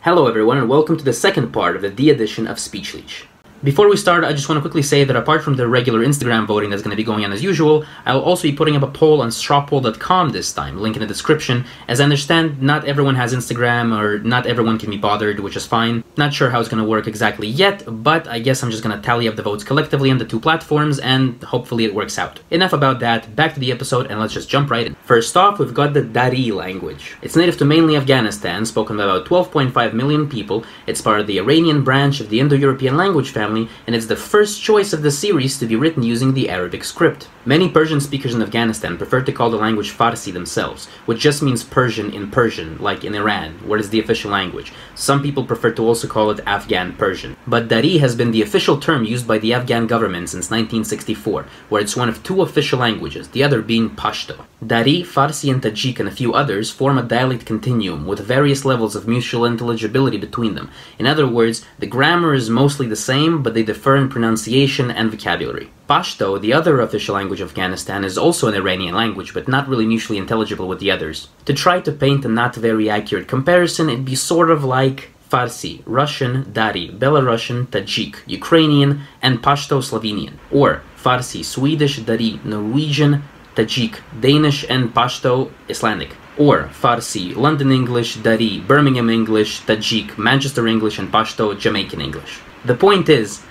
Hello everyone and welcome to the second part of the D edition of SpeechLeech. Before we start, I just want to quickly say that apart from the regular Instagram voting that's going to be going on as usual, I will also be putting up a poll on strawpoll.com this time, link in the description. As I understand, not everyone has Instagram, or not everyone can be bothered, which is fine. Not sure how it's going to work exactly yet, but I guess I'm just going to tally up the votes collectively on the two platforms, and hopefully it works out. Enough about that, back to the episode, and let's just jump right in. First off, we've got the Dari language. It's native to mainly Afghanistan, spoken by about 12.5 million people. It's part of the Iranian branch of the Indo-European language family, and it's the first choice of the series to be written using the Arabic script. Many Persian speakers in Afghanistan prefer to call the language Farsi themselves, which just means Persian in Persian, like in Iran, where it's the official language. Some people prefer to also call it Afghan Persian. But Dari has been the official term used by the Afghan government since 1964, where it's one of two official languages, the other being Pashto. Dari, Farsi, and Tajik, and a few others form a dialect continuum with various levels of mutual intelligibility between them. In other words, the grammar is mostly the same, but they differ in pronunciation and vocabulary. Pashto, the other official language of Afghanistan, is also an Iranian language, but not really mutually intelligible with the others. To try to paint a not very accurate comparison, it'd be sort of like Farsi, Russian, Dari, Belarusian, Tajik, Ukrainian, and Pashto Slovenian. Or Farsi, Swedish, Dari, Norwegian, Tajik, Danish, and Pashto Icelandic. Or Farsi, London English, Dari, Birmingham English, Tajik, Manchester English, and Pashto Jamaican English. The point is,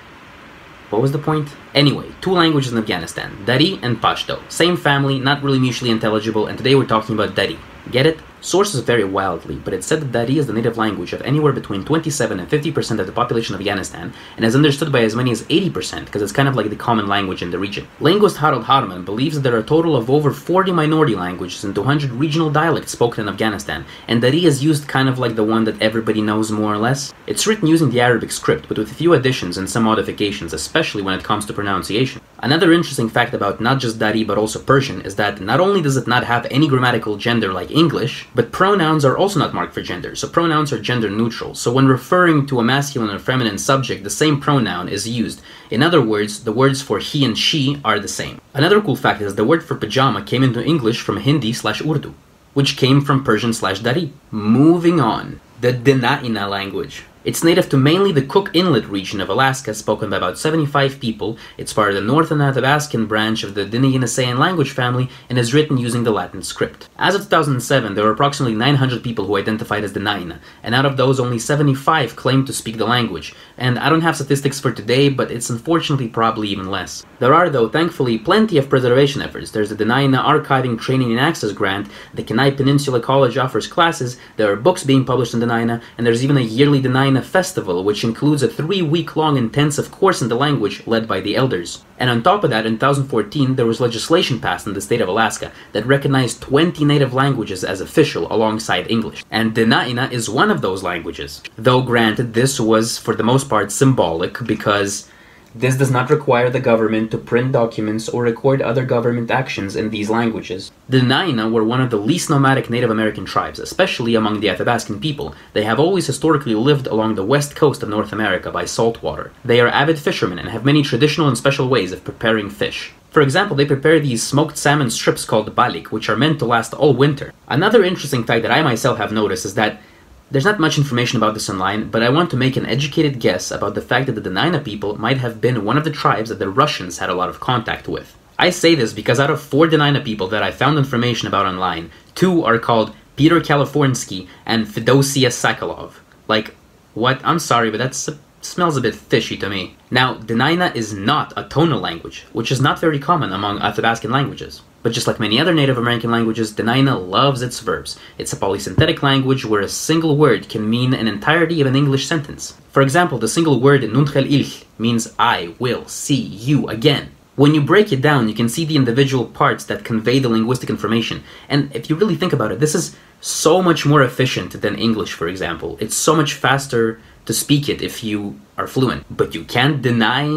what was the point? Anyway, two languages in Afghanistan, Dari and Pashto. Same family, not really mutually intelligible, and today we're talking about Dari. Get it? Sources vary wildly, but it's said that Dari is the native language of anywhere between 27 and 50% of the population of Afghanistan, and is understood by as many as 80% because it's kind of like the common language in the region. Linguist Harold Harman believes that there are a total of over 40 minority languages and 200 regional dialects spoken in Afghanistan, and Dari is used kind of like the one that everybody knows more or less. It's written using the Arabic script, but with a few additions and some modifications, especially when it comes to pronunciation. Another interesting fact about not just Dari but also Persian is that not only does it not have any grammatical gender like English, but pronouns are also not marked for gender, so pronouns are gender neutral. So when referring to a masculine or feminine subject, the same pronoun is used. In other words, the words for he and she are the same. Another cool fact is the word for pajama came into English from Hindi/Urdu, which came from Persian/Dari. Moving on, the Dena'ina language. It's native to mainly the Cook Inlet region of Alaska, spoken by about 75 people. It's part of the northern Athabaskan branch of the Dena'ina language family, and is written using the Latin script. As of 2007, there were approximately 900 people who identified as Dena'ina, and out of those, only 75 claimed to speak the language. And I don't have statistics for today, but it's unfortunately probably even less. There are, though, thankfully, plenty of preservation efforts. There's the Dena'ina Archiving Training and Access Grant, the Kenai Peninsula College offers classes, there are books being published in Dena'ina, and there's even a yearly Dena'ina festival, which includes a 3-week-long intensive course in the language led by the elders. And on top of that, in 2014, there was legislation passed in the state of Alaska that recognized 20 native languages as official alongside English. And Dena'ina is one of those languages. Though granted, this was for the most part symbolic, because this does not require the government to print documents or record other government actions in these languages. The Dena'ina were one of the least nomadic Native American tribes, especially among the Athabaskan people. They have always historically lived along the west coast of North America by saltwater. They are avid fishermen and have many traditional and special ways of preparing fish. For example, they prepare these smoked salmon strips called balik, which are meant to last all winter. Another interesting fact that I myself have noticed is that there's not much information about this online, but I want to make an educated guess about the fact that the Dena'ina people might have been one of the tribes that the Russians had a lot of contact with. I say this because out of 4 Dena'ina people that I found information about online, 2 are called Peter Kalifornsky and Fedosia Sakalov. Like, what? I'm sorry, but that smells a bit fishy to me. Now, Dena'ina is not a tonal language, which is not very common among Athabaskan languages. But just like many other Native American languages, Dena'ina loves its verbs. It's a polysynthetic language where a single word can mean an entirety of an English sentence. For example, the single word nunkhel ilh means I will see you again. When you break it down, you can see the individual parts that convey the linguistic information. And if you really think about it, this is so much more efficient than English, for example. It's so much faster to speak it if you are fluent. But you can't deny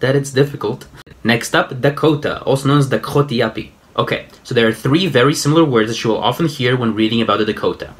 that it's difficult. Next up, Dakota, also known as Dakotiapi. Okay, so there are 3 very similar words that you will often hear when reading about the Dakota.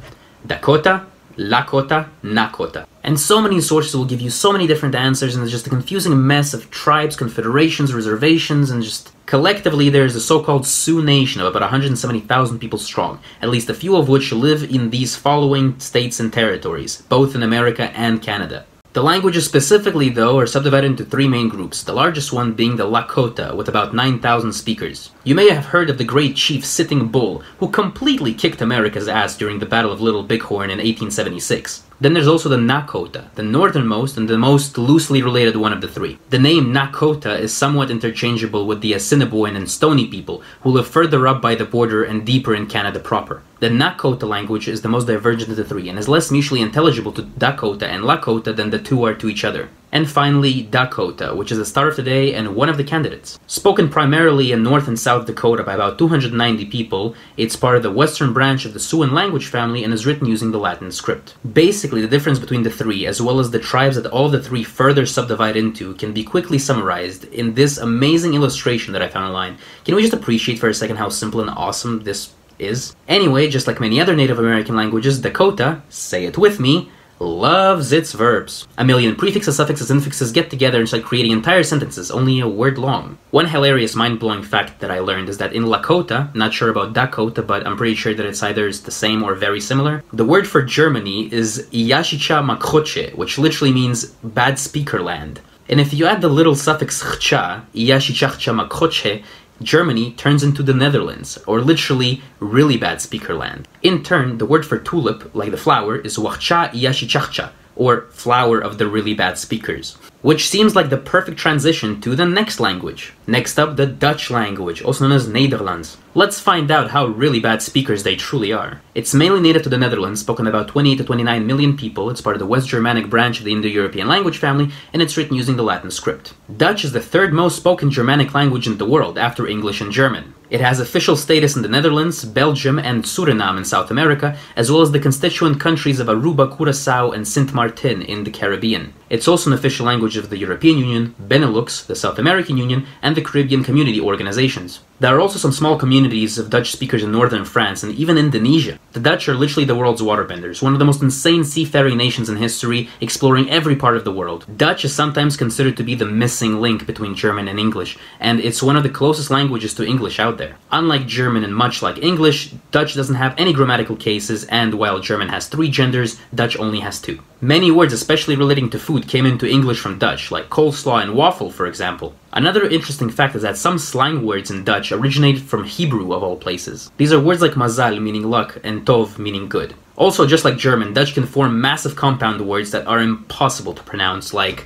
Dakota, Lakota, Nakota. And so many sources will give you so many different answers, and it's just a confusing mess of tribes, confederations, reservations, and just collectively there's a so-called Sioux Nation of about 170,000 people strong, at least a few of which live in these following states and territories, both in America and Canada. The languages specifically, though, are subdivided into three main groups, the largest one being the Lakota, with about 9,000 speakers. You may have heard of the great chief Sitting Bull, who completely kicked America's ass during the Battle of Little Bighorn in 1876. Then there's also the Nakota, the northernmost and the most loosely related one of the three. The name Nakota is somewhat interchangeable with the Assiniboine and Stoney people, who live further up by the border and deeper in Canada proper. The Nakota language is the most divergent of the three, and is less mutually intelligible to Dakota and Lakota than the two are to each other. And finally, Dakota, which is the star of today and one of the candidates. Spoken primarily in North and South Dakota by about 290 people, it's part of the western branch of the Siouan language family and is written using the Latin script. Basically, the difference between the three, as well as the tribes that all of the three further subdivide into, can be quickly summarized in this amazing illustration that I found online. Can we just appreciate for a second how simple and awesome this is? Anyway, just like many other Native American languages, Dakota, say it with me, loves its verbs. A million prefixes, suffixes, infixes get together and start creating entire sentences, only a word long. One hilarious, mind-blowing fact that I learned is that in Lakota, not sure about Dakota, but I'm pretty sure that it's either the same or very similar, the word for Germany is Yashicha Makroche, which literally means bad speaker land. And if you add the little suffix chcha, Yashichachcha Makroche, Germany turns into the Netherlands, or literally really bad speaker land. In turn, the word for tulip, like the flower, is wachcha yashichachcha, or flower of the really bad speakers. Which seems like the perfect transition to the next language. Next up, the Dutch language, also known as Nederlands. Let's find out how really bad speakers they truly are. It's mainly native to the Netherlands, spoken by about 28 to 29 million people. It's part of the West Germanic branch of the Indo-European language family, and it's written using the Latin script. Dutch is the third most spoken Germanic language in the world, after English and German. It has official status in the Netherlands, Belgium, and Suriname in South America, as well as the constituent countries of Aruba, Curaçao, and Sint Maarten in the Caribbean. It's also an official language of the European Union, Benelux, the South American Union, and the Caribbean Community Organizations. There are also some small communities of Dutch speakers in northern France and even Indonesia. The Dutch are literally the world's waterbenders, one of the most insane seafaring nations in history, exploring every part of the world. Dutch is sometimes considered to be the missing link between German and English, and it's one of the closest languages to English out there. Unlike German and much like English, Dutch doesn't have any grammatical cases, and while German has 3 genders, Dutch only has 2. Many words, especially relating to food, came into English from Dutch, like coleslaw and waffle, for example. Another interesting fact is that some slang words in Dutch originated from Hebrew, of all places. These are words like mazal, meaning luck, and tov, meaning good. Also, just like German, Dutch can form massive compound words that are impossible to pronounce, like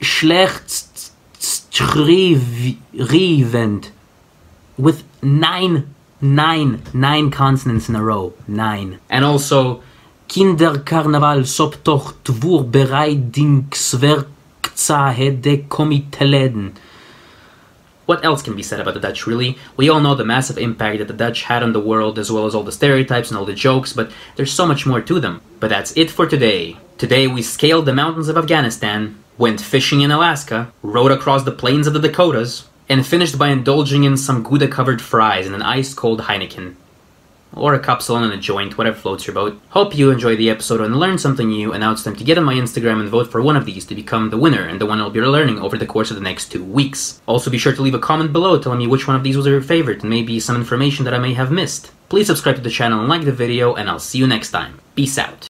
schlecht schrijvend, with 9 consonants in a row. 9. And also Kinderkarnevalsoptocht voorbereidingswerkzaamheden. What else can be said about the Dutch, really? We all know the massive impact that the Dutch had on the world, as well as all the stereotypes and all the jokes, but there's so much more to them. But that's it for today. Today we scaled the mountains of Afghanistan, went fishing in Alaska, rode across the plains of the Dakotas, and finished by indulging in some Gouda-covered fries and an ice-cold Heineken. Or a capsule and a joint, whatever floats your boat. Hope you enjoyed the episode and learned something new, and now it's time to get on my Instagram and vote for one of these to become the winner and the one I'll be learning over the course of the next 2 weeks. Also be sure to leave a comment below telling me which one of these was your favorite and maybe some information that I may have missed. Please subscribe to the channel and like the video, and I'll see you next time. Peace out.